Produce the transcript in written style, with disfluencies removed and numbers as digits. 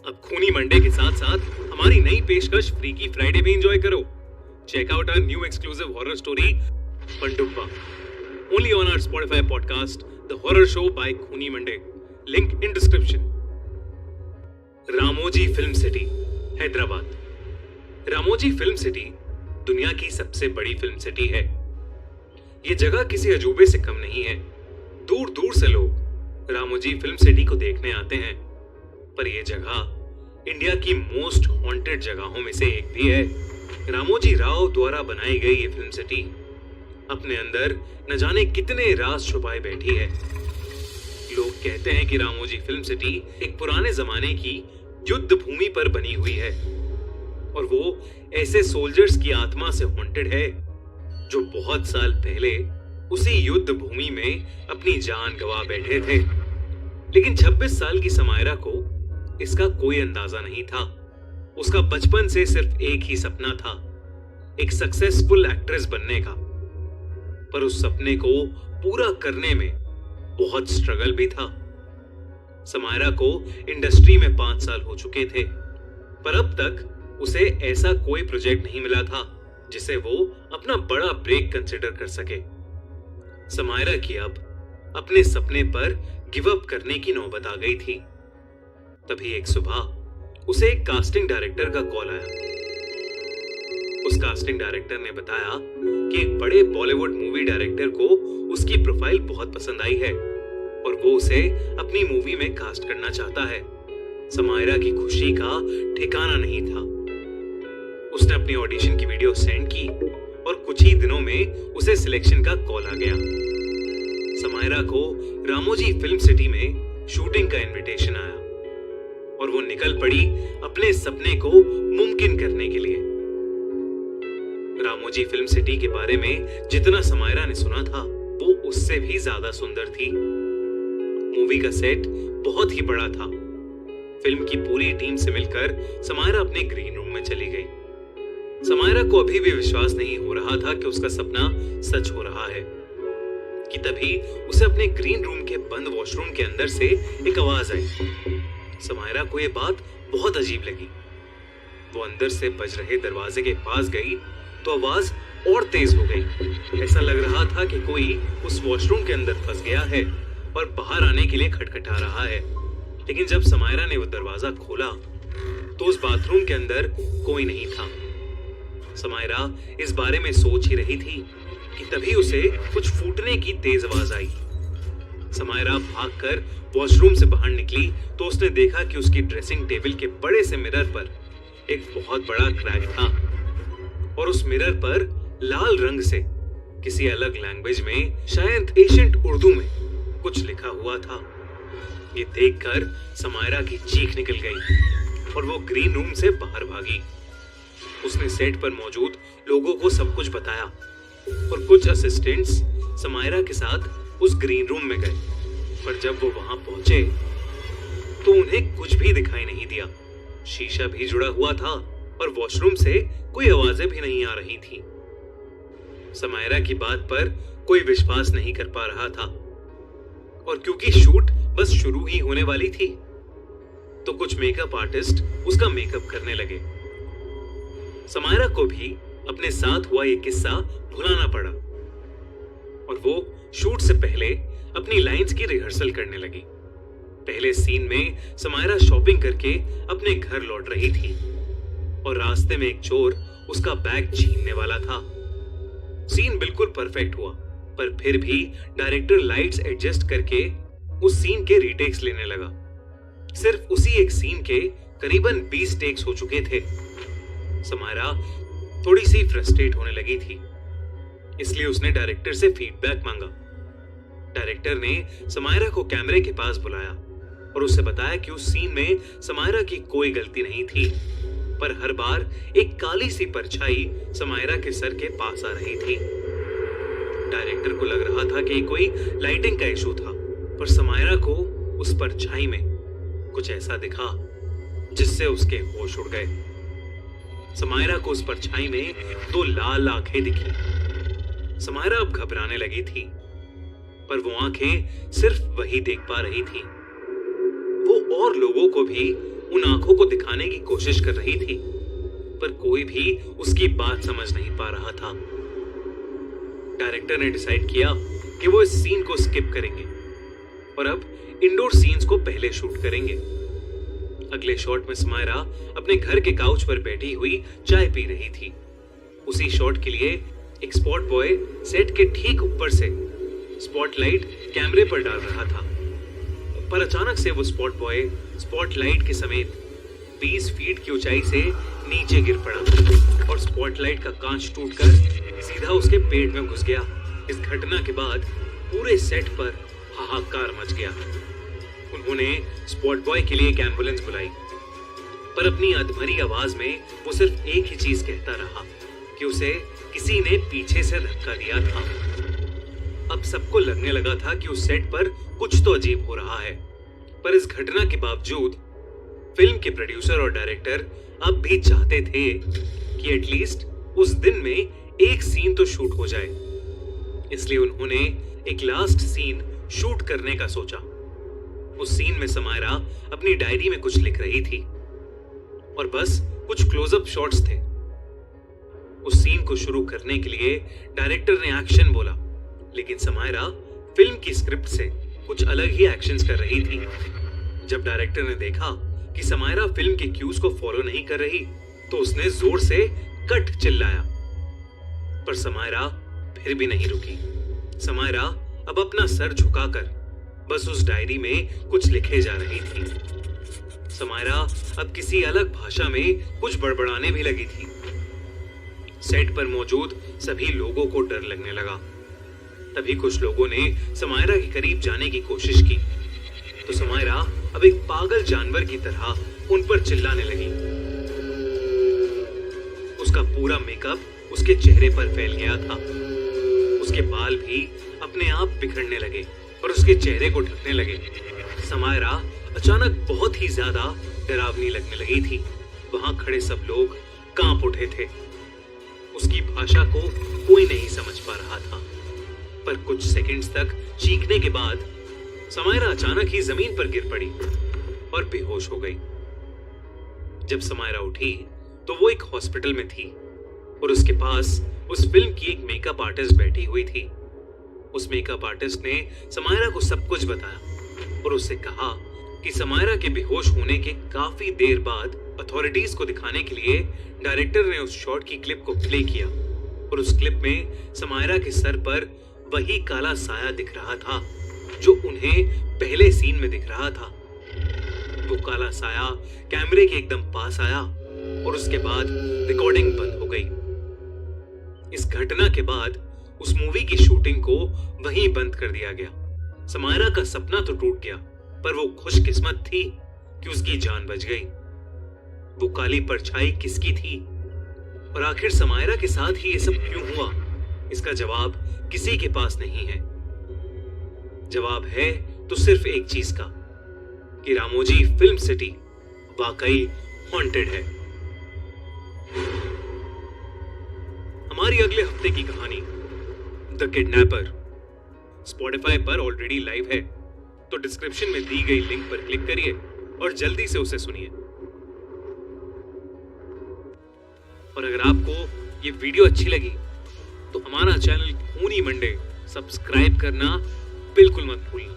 अब खूनी मंडे के साथ साथ हमारी नई पेशकश फ्रीकी फ्राइडे भी एंजॉय करो। Check out our new exclusive horror story पंडुप्पा, only on our Spotify podcast the horror show by Khooni Monday. Link in description. Ramoji Film City, Hyderabad. Ramoji Film City दुनिया की सबसे बड़ी फिल्म सिटी है। ये जगह किसी अजूबे से कम नहीं है। दूर दूर से लोग रामोजी फिल्म सिटी को देखने आते हैं, पर यह जगह इंडिया की मोस्ट हॉन्टेड जगहों में से एक भी है। रामोजी राव द्वारा बनाई गई ये फिल्म सिटी अपने अंदर न जाने कितने राज छुपाए बैठी है। लोग कहते हैं कि रामोजी फिल्म सिटी एक पुराने जमाने की युद्ध भूमि पर बनी हुई है और वो ऐसे सोल्जर्स की आत्मा से हॉन्टेड है जो बहुत साल पहले उसी युद्ध भूमि में अपनी जान गंवा बैठे थे। लेकिन 26 साल की समायरा को इसका कोई अंदाजा नहीं था। उसका बचपन से सिर्फ एक ही सपना था, एक सक्सेसफुल एक्ट्रेस बनने का। पर उस सपने को पूरा करने में बहुत स्ट्रगल भी था। समायरा को इंडस्ट्री में 5 साल हो चुके थे, पर अब तक उसे ऐसा कोई प्रोजेक्ट नहीं मिला था जिसे वो अपना बड़ा ब्रेक कंसिडर कर सके। समायरा की अब अपने सपने पर गिव अप करने की नौबत आ गई थी। तभी एक सुबह उसे एक कास्टिंग डायरेक्टर का कॉल आया। उस कास्टिंग डायरेक्टर ने बताया कि एक बड़े बॉलीवुड मूवी डायरेक्टर को उसकी प्रोफाइल बहुत पसंद आई है और वो उसे अपनी मूवी में कास्ट करना चाहता है। समायरा की खुशी का ठिकाना नहीं था। उसने अपनी ऑडिशन की वीडियो सेंड की और कुछ ही दिनों में उसे सिलेक्शन का कॉल आ गया। समायरा को रामोजी फिल्म सिटी में शूटिंग का इनविटेशन आया और वो निकल पड़ी अपने सपने को मुमकिन करने के लिए। रामोजी फिल्म सिटी के बारे में जितना समायरा ने सुना था वो उससे भी ज्यादा सुंदर थी। मूवी का सेट बहुत ही बड़ा था। फिल्म की पूरी टीम से मिलकर समायरा अपने ग्रीन रूम में चली गई। समायरा को अभी भी विश्वास नहीं हो रहा था कि उसका सपना सच हो रहा है कि तभी उसे अपने ग्रीन रूम के बंद वॉशरूम के अंदर से एक आवाज आई। समायरा को यह बात बहुत अजीब लगी। वो अंदर से बज रहे दरवाजे के पास गई तो आवाज और तेज हो गई। ऐसा लग रहा था कि कोई उस वॉशरूम के अंदर फंस गया है और बाहर आने के लिए खटखटा रहा है। लेकिन जब समायरा ने वो दरवाजा खोला तो उस बाथरूम के अंदर कोई नहीं था। समायरा इस बारे में सोच ही रही थी कि तभी उसे कुछ फूटने की तेज आवाज आई। समायरा भागकर वॉशरूम से बाहर निकली तो उसने देखा कि उसकी ड्रेसिंग टेबल के बड़े से मिरर पर एक बहुत बड़ा क्रैक था और उस मिरर पर लाल रंग से किसी अलग लैंग्वेज में, शायद एशियंट उर्दू में कुछ लिखा हुआ था। ये देखकर समायरा की चीख निकल गई और वो ग्रीन रूम से बाहर भागी। उसने सेट पर मौजूद लोगों को सब कुछ बताया और कुछ असिस्टेंट्स समायरा के साथ उस ग्रीन रूम में गए। पर जब वो वहां पहुंचे तो उन्हें कुछ भी दिखाई नहीं दिया। शीशा भी जुड़ा हुआ था और वॉशरूम से कोई आवाजें भी नहीं आ रही थी। समायरा की बात पर कोई विश्वास नहीं कर पा रहा था और क्योंकि शूट बस शुरू ही होने वाली थी तो कुछ मेकअप आर्टिस्ट उसका मेकअप करने लगे। समायरा को भी अपने साथ हुआ ये किस्सा भुलाना पड़ा और वो शूट से पहले अपनी लाइंस की रिहर्सल करने लगी। पहले सीन में समायरा शॉपिंग करके अपने घर लौट रही थी और रास्ते में एक चोर उसका बैग छीनने वाला था। सीन बिल्कुल परफेक्ट हुआ, पर फिर भी डायरेक्टर लाइट्स एडजस्ट करके उस सीन के रीटेक्स लेने लगा। सिर्फ उसी एक सीन के करीबन 20 टेक्स हो चुके थे। समायरा थोड़ी सी फ्रस्ट्रेट होने लगी थी, इसलिए उसने डायरेक्टर से फीडबैक मांगा। डायरेक्टर ने समायरा को कैमरे के पास बुलाया और उससे बताया कि उस सीन में समायरा की कोई गलती नहीं थी, पर हर बार एक काली सी परछाई समायरा के सर के पास आ रही थी। डायरेक्टर को लग रहा था कि कोई लाइटिंग का इशू था, पर समायरा को उस परछाई में कुछ ऐसा दिखा जिससे उसके होश उड़ गए। समायरा को उस परछाई में 2 लाल आंखें दिखी। समायरा अब घबराने लगी थी, पर वो आंखें सिर्फ वही देख पा रही थी। वो और लोगों को भी उन आंखों को दिखाने की कोशिश कर रही थी, पर कोई भी उसकी बात समझ नहीं पा रहा था। डायरेक्टर ने डिसाइड किया कि वो इस सीन को स्किप करेंगे और अब इंडोर सीन्स को पहले शूट करेंगे। अगले शॉट में समायरा अपने घर के काउच पर बैठी हुई चाय पी रही थी। उसी शॉट के लिए एक स्पॉट बॉय सेट के ठीक ऊपर से स्पॉटलाइट कैमरे पर डाल रहा था, पर अचानक से वो स्पॉट बॉय स्पॉटलाइट के समेत 20 फीट की ऊंचाई से नीचे गिर पड़ा और स्पॉटलाइट का कांच टूटकर सीधा उसके पेट में घुस गया। इस घटना के बाद पूरे सेट पर हाहाकार मच गया। उन्होंने स्पॉट बॉय के लिए एक एम्बुलेंस बुलाई, पर अपनी अधमरी आवाज में वो सिर्फ एक ही चीज कहता रहा कि उसे किसी ने पीछे से धक्का दिया था। अब सबको लगने लगा था कि उस सेट पर कुछ तो अजीब हो रहा है, पर इस घटना के बावजूद फिल्म के प्रोड्यूसर और डायरेक्टर अब भी चाहते थे कि एटलीस्ट उस दिन में एक सीन तो शूट हो जाए। इसलिए उन्होंने एक लास्ट सीन शूट करने का सोचा। उस सीन में समायरा अपनी डायरी में कुछ लिख रही थी और बस कुछ क्लोजअप शॉट्स थे। उस सीन को शुरू करने के लिए डायरेक्टर ने एक्शन बोला, लेकिन समायरा फिल्म की स्क्रिप्ट से कुछ अलग ही एक्शंस कर रही थी। जब डायरेक्टर ने देखा कि समायरा फिल्म के क्यूज को फॉलो नहीं कर रही, तो उसने जोर से कट चिल्लाया, पर समायरा फिर भी नहीं रुकी। समायरा अब अपना सर झुकाकर बस उस डायरी में कुछ लिखे जा रही थी। समायरा अब किसी अलग भाषा में कुछ बड़बड़ाने भी लगी थी। सेट पर मौजूद सभी लोगों को डर लगने लगा। तभी कुछ लोगों ने समायरा के करीब जाने की कोशिश की, तो समायरा अब एक पागल जानवर की तरह उन पर चिल्लाने लगी। उसका पूरा मेकअप उसके चेहरे पर फैल गया था। उसके बाल भी अपने आप बिखरने लगे और उसके चेहरे को ढकने लगे। समायरा अचानक बहुत ही ज्यादा डरावनी लगने लगी थी। वहां खड़े सब लोग कांप उठे थे। उसकी भाषा को कोई नहीं समझ पा रहा था, पर कुछ सेकंड्स तक चीखने के बाद समायरा अचानक ही जमीन पर गिर पड़ी और बेहोश हो गई। जब समायरा उठी तो वो एक हॉस्पिटल में थी और उसके पास उस फिल्म की एक मेकअप आर्टिस्ट बैठी हुई थी। उस मेकअप आर्टिस्ट ने समायरा को सब कुछ बताया और उससे कहा कि समायरा के बेहोश होने के काफी देर बाद अथॉरिटीज को दिखाने के लिए डायरेक्टर ने उस शॉट की क्लिप को प्ले किया और उस क्लिप में समायरा के सर पर वही काला साया दिख रहा था जो उन्हें पहले सीन में दिख रहा था। वो काला साया कैमरे के एकदम पास आया और उसके बाद रिकॉर्डिंग बंद हो गई। इस घटना के बाद उस मूवी की शूटिंग को वहीं बंद कर दिया गया। समायरा का सपना तो टूट गया, पर वो खुशकिस्मत थी कि उसकी जान बच गई। वो काली परछाई किसकी थी और आखिर समायरा के साथ ही ये सब क्यों हुआ, इसका जवाब किसी के पास नहीं है। जवाब है तो सिर्फ एक चीज का, कि रामोजी फिल्म सिटी वाकई हॉन्टेड है। हमारी अगले हफ्ते की कहानी द किडनैपर स्पॉटिफाई पर ऑलरेडी लाइव है, तो डिस्क्रिप्शन में दी गई लिंक पर क्लिक करिए और जल्दी से उसे सुनिए। और अगर आपको ये वीडियो अच्छी लगी तो हमारा चैनल खूनी मंडे सब्सक्राइब करना बिल्कुल मत भूलना।